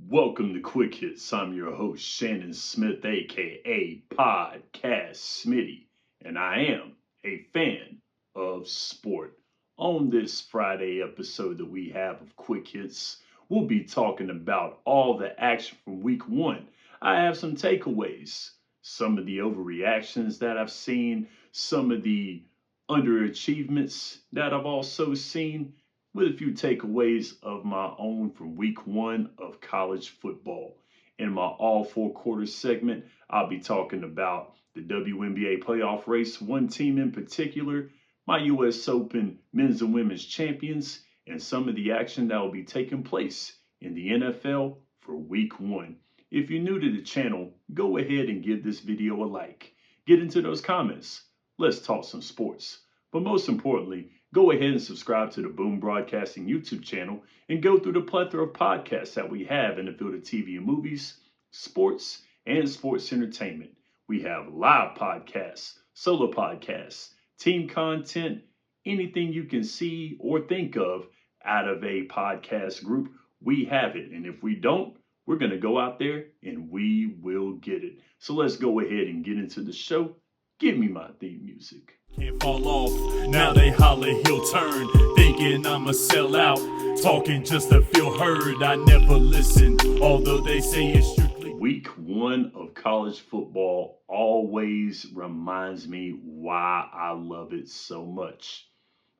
Welcome to Quick Hits. I'm your host, Shannon Smith, aka Podcast Smitty, and I am a fan of sport. On this Friday episode that we have of Quick Hits, we'll be talking about all the action from week one. I have some takeaways, some of the overreactions that I've seen, some of the underachievements that I've also seen, with a few takeaways of my own from week one of college football. In my all four quarters segment, I'll be talking about the WNBA playoff race, one team in particular, my US Open men's and women's champions, and some of the action that will be taking place in the NFL for week one. If you're new to the channel, go ahead and give this video a like. Get into those comments. Let's talk some sports. But most importantly, go ahead and subscribe to the Boom Broadcasting YouTube channel and go through the plethora of podcasts that we have in the field of TV and movies, sports, and sports entertainment. We have live podcasts, solo podcasts, team content, anything you can see or think of out of a podcast group, we have it. And if we don't, we're going to go out there and we will get it. So let's go ahead and get into the show. Give me my theme music. Can't fall off, now they holler he'll turn, thinking I'ma sell out, talking just to feel heard. I never listen, although they say it's strictly. Week one of college football always reminds me why I love it so much.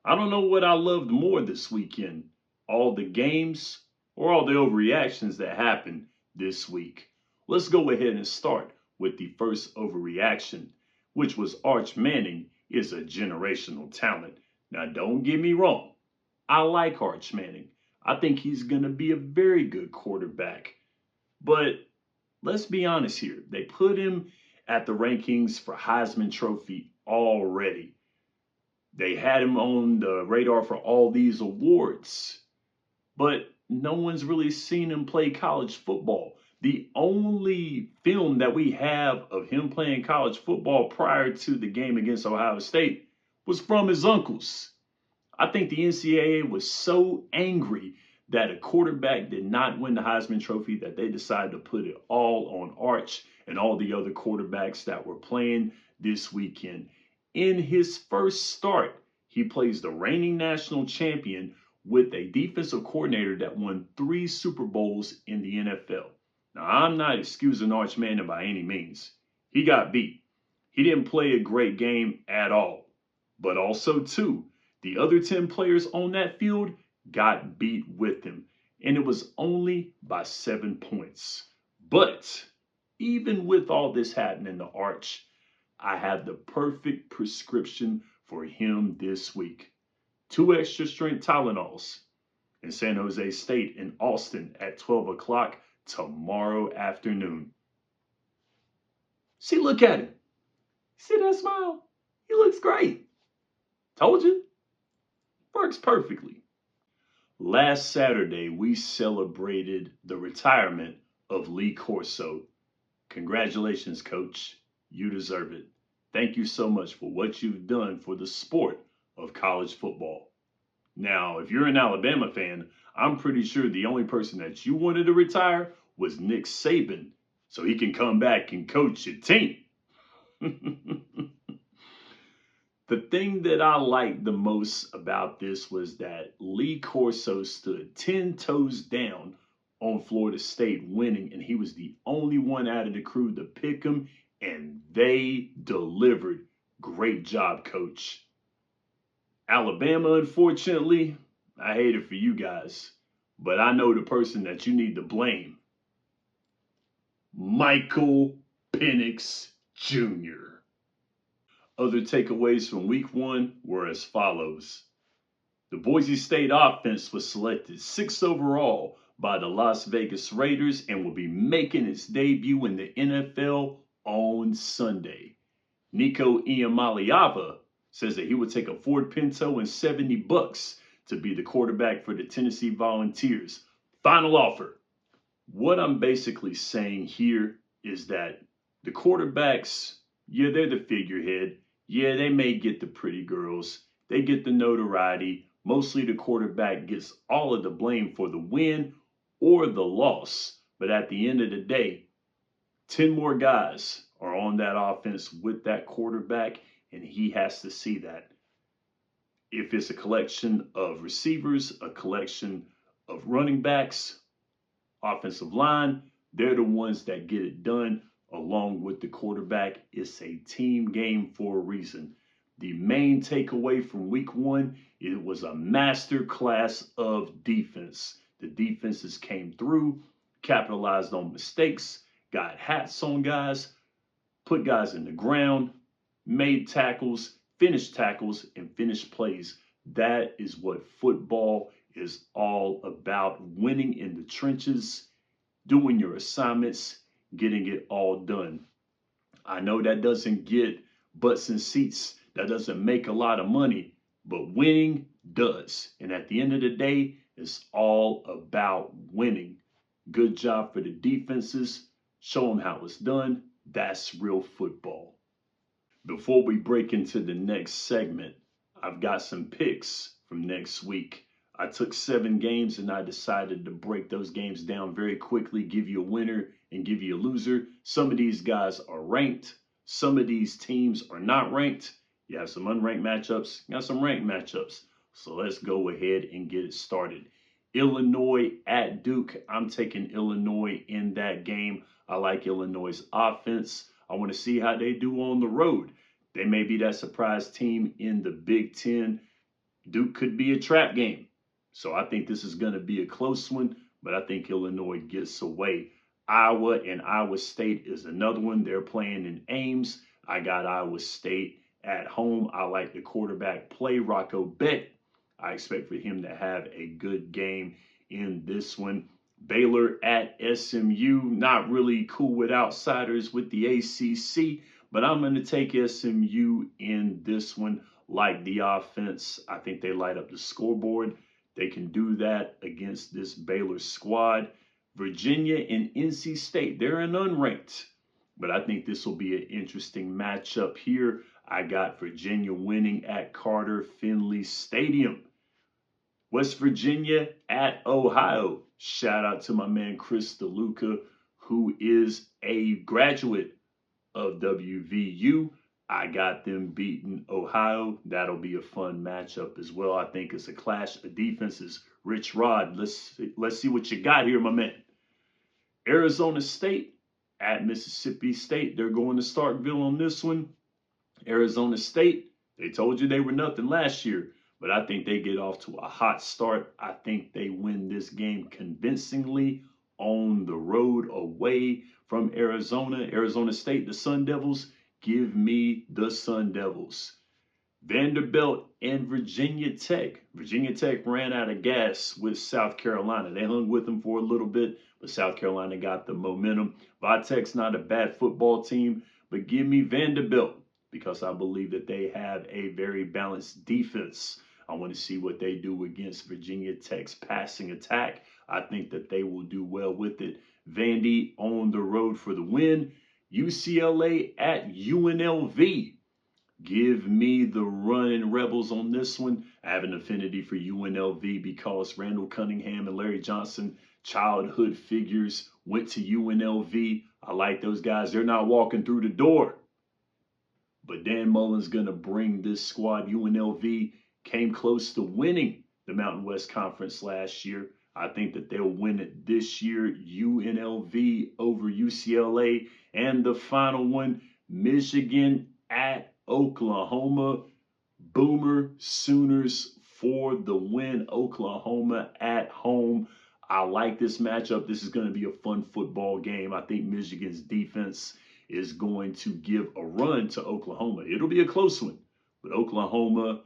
I don't know what I loved more this weekend, all the games or all the overreactions that happened this week. Let's go ahead and start with the first overreaction, which was Arch Manning is a generational talent. Now, don't get me wrong. I like Arch Manning. I think he's going to be a very good quarterback. But let's be honest here. They put him at the rankings for Heisman Trophy already. They had him on the radar for all these awards. But no one's really seen him play college football. The only film that we have of him playing college football prior to the game against Ohio State was from his uncles. I think the NCAA was so angry that a quarterback did not win the Heisman Trophy that they decided to put it all on Arch and all the other quarterbacks that were playing this weekend. In his first start, he plays the reigning national champion with a defensive coordinator that won 3 Super Bowls in the NFL. Now, I'm not excusing Arch Manning by any means. He got beat. He didn't play a great game at all. But also, too, the other 10 players on that field got beat with him. And it was only by 7 points. But even with all this happening to Arch, I have the perfect prescription for him this week. 2 extra strength Tylenols in San Jose State in Austin at 12 o'clock tomorrow afternoon. See, look at him. See that smile? He looks great. Told you. Works perfectly. Last Saturday, we celebrated the retirement of Lee Corso. Congratulations, Coach. You deserve it. Thank you so much for what you've done for the sport of college football. Now, if you're an Alabama fan, I'm pretty sure the only person that you wanted to retire was Nick Saban, so he can come back and coach your team. The thing that I liked the most about this was that Lee Corso stood 10 toes down on Florida State winning, and he was the only one out of the crew to pick him, and they delivered. Great job, Coach. Alabama, unfortunately, I hate it for you guys, but I know the person that you need to blame. Michael Penix Jr. Other takeaways from week one were as follows. The Boise State offense was selected 6th overall by the Las Vegas Raiders and will be making its debut in the NFL on Sunday. Nico Iamaleava says that he would take a Ford Pinto and $70 to be the quarterback for the Tennessee Volunteers. Final offer. What I'm basically saying here is that the quarterbacks, yeah, they're the figurehead. Yeah, they may get the pretty girls. They get the notoriety. Mostly the quarterback gets all of the blame for the win or the loss. But at the end of the day, 10 more guys are on that offense with that quarterback, and he has to see that. If it's a collection of receivers, a collection of running backs, offensive line, they're the ones that get it done along with the quarterback. It's a team game for a reason. The main takeaway from week one, it was a master class of defense. The defenses came through, capitalized on mistakes, got hats on guys, put guys in the ground, made tackles, finished tackles, and finished plays. That is what football is all about. Winning in the trenches, doing your assignments, getting it all done. I know that doesn't get butts and seats. That doesn't make a lot of money, but winning does. And at the end of the day, it's all about winning. Good job for the defenses. Show them how it's done. That's real football. Before we break into the next segment, I've got some picks from next week. I took 7 games and I decided to break those games down very quickly, give you a winner and give you a loser. Some of these guys are ranked. Some of these teams are not ranked. You have some unranked matchups, you got some ranked matchups. So let's go ahead and get it started. Illinois at Duke. I'm taking Illinois in that game. I like Illinois' offense. I want to see how they do on the road. They may be that surprise team in the Big Ten. Duke could be a trap game. So I think this is going to be a close one, but I think Illinois gets away. Iowa and Iowa State is another one. They're playing in Ames. I got Iowa State at home. I like the quarterback play, Rocco Beck. I expect for him to have a good game in this one. Baylor at SMU. Not really cool with outsiders with the ACC, but I'm going to take SMU in this one. Like the offense, I think they light up the scoreboard. They can do that against this Baylor squad. Virginia and NC State, they're an unranked, but I think this will be an interesting matchup here. I got Virginia winning at Carter Finley Stadium. West Virginia at Ohio. Shout out to my man Chris DeLuca, who is a graduate of WVU. I got them beating Ohio. That'll be a fun matchup as well. I think it's a clash of defenses. Rich Rod, let's see what you got here, my man. Arizona State at Mississippi State. They're going to Starkville on this one. Arizona State, they told you they were nothing last year, but I think they get off to a hot start. I think they win this game convincingly on the road away from Arizona. Arizona State, the Sun Devils, give me the Sun Devils. Vanderbilt and Virginia Tech. Virginia Tech ran out of gas with South Carolina. They hung with them for a little bit, but South Carolina got the momentum. Vatech's not a bad football team, but give me Vanderbilt because I believe that they have a very balanced defense. I want to see what they do against Virginia Tech's passing attack. I think that they will do well with it. Vandy on the road for the win. UCLA at UNLV. Give me the running Rebels on this one. I have an affinity for UNLV because Randall Cunningham and Larry Johnson, childhood figures, went to UNLV. I like those guys. They're not walking through the door. But Dan Mullen's going to bring this squad. UNLV came close to winning the Mountain West Conference last year. I think that they'll win it this year. UNLV over UCLA. And the final one, Michigan at Oklahoma. Boomer Sooners for the win. Oklahoma at home. I like this matchup. This is going to be a fun football game. I think Michigan's defense is going to give a run to Oklahoma. It'll be a close one, but Oklahoma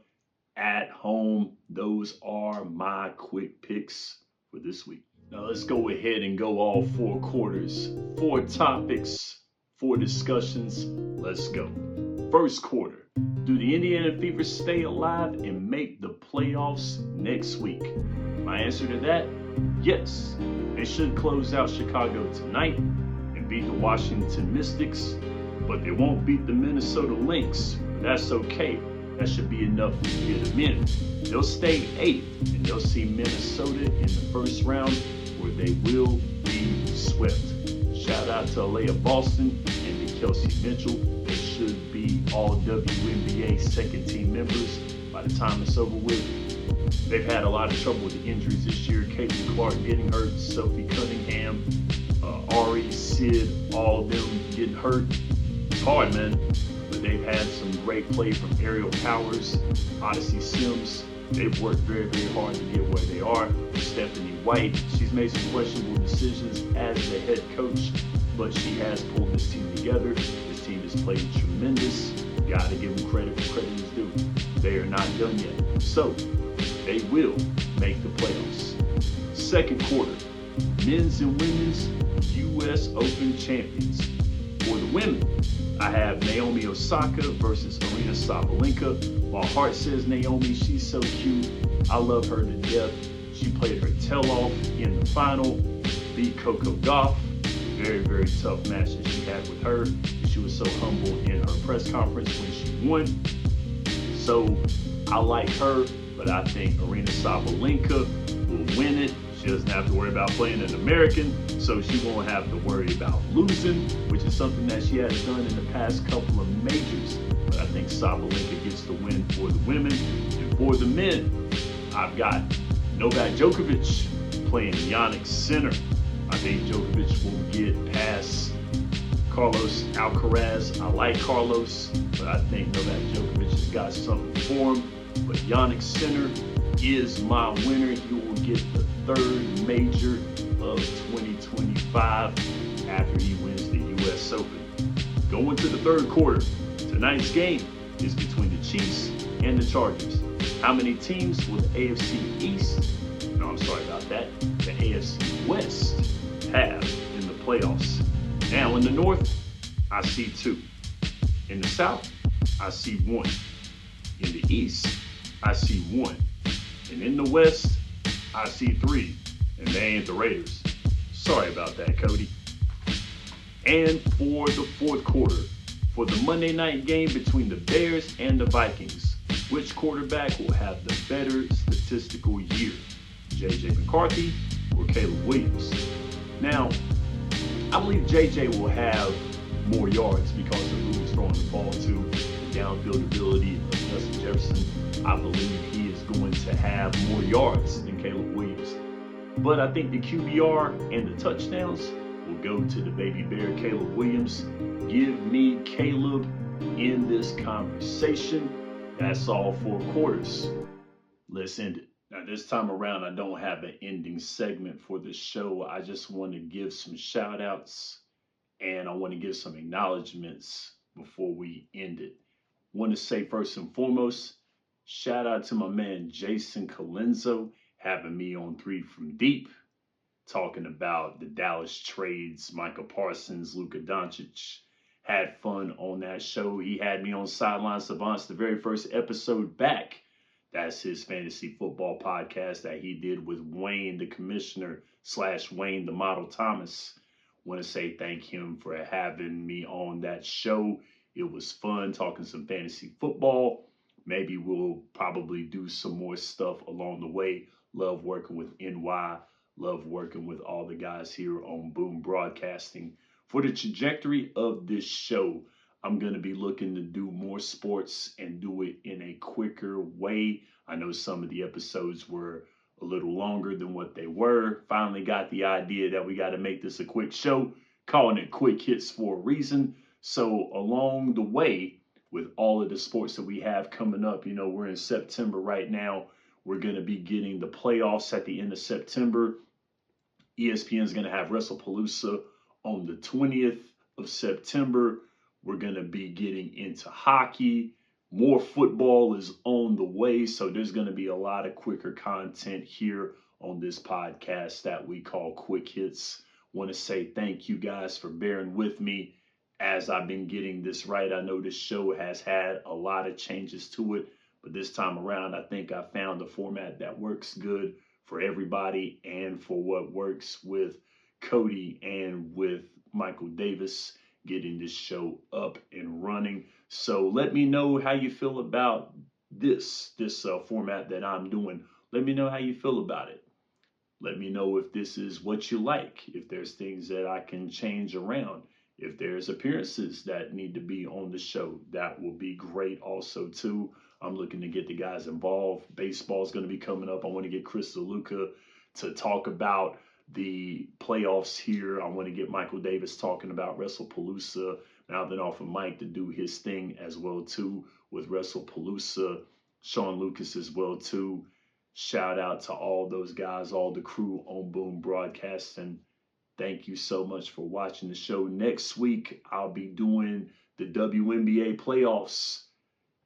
at home. Those are my quick picks for this week. Now let's go ahead and go all 4 quarters. 4 topics, 4 discussions. Let's go. First quarter. Do the Indiana Fever stay alive and make the playoffs next week? My answer to that, yes. They should close out Chicago tonight and beat the Washington Mystics, but they won't beat the Minnesota Lynx. That's okay. That should be enough to get them in. They'll stay 8th, and they'll see Minnesota in the first round or they will be swept. Shout out to Alea Boston and to Kelsey Mitchell. They should be all WNBA second team members by the time it's over with. They've had a lot of trouble with the injuries this year. Caitlin Clark getting hurt, Sophie Cunningham, Ari, Sid, all of them getting hurt. It's hard, man. But they've had some great play from Aerial Powers, Odyssey Sims. They've worked very, very hard to get where they are. Stephanie White, she's made some questionable decisions as the head coach, but she has pulled this team together. This team has played tremendous. You got to give them credit for credit is due. They are not done yet. So, they will make the playoffs. Second quarter, men's and women's U.S. Open champions. For the women, I have Naomi Osaka versus Arina Sabalenka. My heart says Naomi, she's so cute. I love her to death. She played her tail off in the final, beat Coco Gauff. Very, very tough match that she had with her. She was so humble in her press conference when she won. So I like her, but I think Arina Sabalenka will win it. She doesn't have to worry about playing an American, so she won't have to worry about losing, which is something that she has done in the past couple of majors. But I think Sabalenka gets the win for the women. And for the men, I've got Novak Djokovic playing Yannick Sinner. I think Djokovic will get past Carlos Alcaraz. I like Carlos, but I think Novak Djokovic has got something for him. But Yannick Sinner is my winner. He will get the third major of 2025 after he wins the U.S. Open. Going to the third quarter, tonight's game is between the Chiefs and the Chargers. How many teams will the AFC East, no, I'm sorry about that, the AFC West have in the playoffs? Now in the North, I see 2. In the South, I see 1. In the East, I see 1. And in the West, I see 3. And they ain't the Raiders. Sorry about that, Cody. And for the fourth quarter, for the Monday night game between the Bears and the Vikings, which quarterback will have the better statistical year? JJ McCarthy or Caleb Williams? Now, I believe JJ will have more yards because of who he's throwing the ball to, the downfield ability of Justin Jefferson. I believe he is going to have more yards than Caleb Williams. But I think the QBR and the touchdowns will go to the baby bear, Caleb Williams. Give me Caleb in this conversation. That's all 4 quarters. Let's end it. Now, this time around, I don't have an ending segment for the show. I just want to give some shout outs and I want to give some acknowledgments before we end it. I want to say first and foremost, shout out to my man Jason Colenso having me on 3 from Deep, talking about the Dallas trades, Michael Parsons, Luka Doncic. Had fun on that show. He had me on Sideline Savants, the very first episode back. That's his fantasy football podcast that he did with Wayne, the commissioner, / Wayne, the model Thomas. Want to say thank him for having me on that show. It was fun talking some fantasy football. Maybe we'll probably do some more stuff along the way. Love working with NY. Love working with all the guys here on Boom Broadcasting. For the trajectory of this show, I'm going to be looking to do more sports and do it in a quicker way. I know some of the episodes were a little longer than what they were. Finally got the idea that we got to make this a quick show, calling it Quick Hits for a reason. So along the way, with all of the sports that we have coming up, you know, we're in September right now. We're going to be getting the playoffs at the end of September. ESPN is going to have WrestlePalooza on the 20th of September. We're going to be getting into hockey. More football is on the way, so there's going to be a lot of quicker content here on this podcast that we call Quick Hits. Want to say thank you guys for bearing with me as I've been getting this right. I know this show has had a lot of changes to it, but this time around, I think I found a format that works good for everybody and for what works with Cody and with Michael Davis getting this show up and running. So let me know how you feel about this format that I'm doing. Let me know how you feel about it. Let me know if this is what you like, if there's things that I can change around, if there's appearances that need to be on the show. That will be great also too. I'm looking to get the guys involved. Baseball is going to be coming up. I want to get Chris DeLuca to talk about the playoffs here. I want to get Michael Davis talking about WrestlePalooza. Now then off of Mike to do his thing as well too with WrestlePalooza. Sean Lucas as well too. Shout out to all those guys, all the crew on Boom Broadcasting. Thank you so much for watching the show. Next week, I'll be doing the WNBA Playoffs.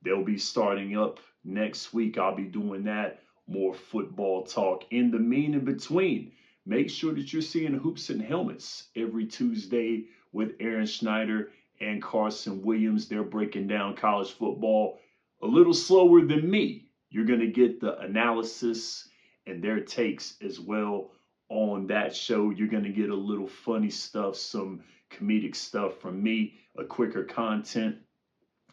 They'll be starting up next week. I'll be doing that. More football talk. In the between, make sure that you're seeing Hoops and Helmets every Tuesday with Aaron Schneider and Carson Williams. They're breaking down college football a little slower than me. You're going to get the analysis and their takes as well on that show. You're going to get a little funny stuff, some comedic stuff from me, a quicker content.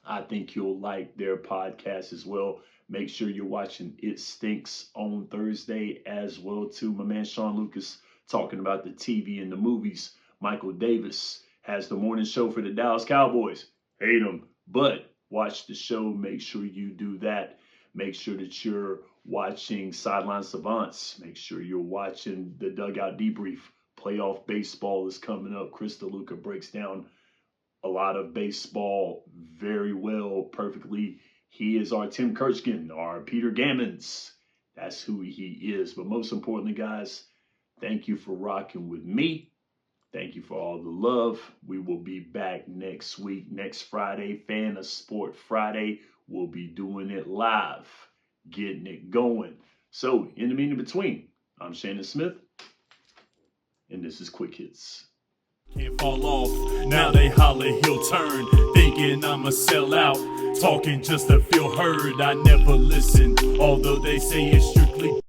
I think you'll like their podcast as well. Make sure you're watching It Stinks on Thursday as well too. My man Sean Lucas talking about the TV and the movies. Michael Davis has the morning show for the Dallas Cowboys. Hate them, but watch the show. Make sure you do that. Make sure that you're watching Sideline Savants. Make sure you're watching the Dugout Debrief. Playoff baseball is coming up. Chris DeLuca breaks down a lot of baseball very well, perfectly. He is our Tim Kurchkin, our Peter Gammons. That's who he is. But most importantly, guys, thank you for rocking with me. Thank you for all the love. We will be back next week, next Friday, Fan of Sport Friday. We'll be doing it live, getting it going. So, in the between, I'm Shannon Smith, and this is Quick Hits. Can't fall off, now they holler he'll turn, thinking I'ma sell out, talking just to feel heard. I never listen, although they say it's strictly